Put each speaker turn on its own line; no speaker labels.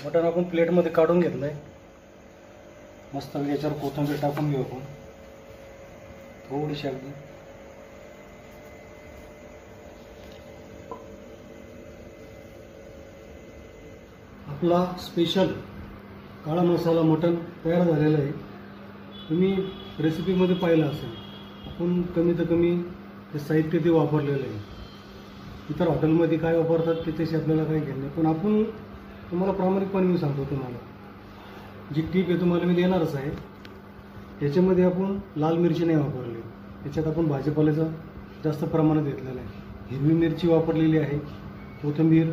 मटण आपण प्लेटमध्ये काढून घेतलं आहे. मस्त याच्यावर कोथिंबीर टाकून घेऊ आपण थोडीशी अगदी. आपला स्पेशल काळा मसाला मटण तयार झालेला आहे. तुम्ही रेसिपीमध्ये पाहिलं असेल आपण कमीत कमी ते साहित्य ते वापरलेलं आहे. इतर हॉटेलमध्ये काय वापरतात त्याच्याशी आपल्याला काही घेणं नाही, पण आपण तुम्हाला प्रामाणिकपणे मी सांगतो, तुम्हाला जी टीप आहे तुम्हाला मी देणारच आहे. याच्यामध्ये आपण लाल मिरची नाही वापरली, याच्यात आपण भाजीपाल्याचा जास्त प्रमाणात घेतलेला आहे. हिरवी मिरची वापरलेली आहे, कोथिंबीर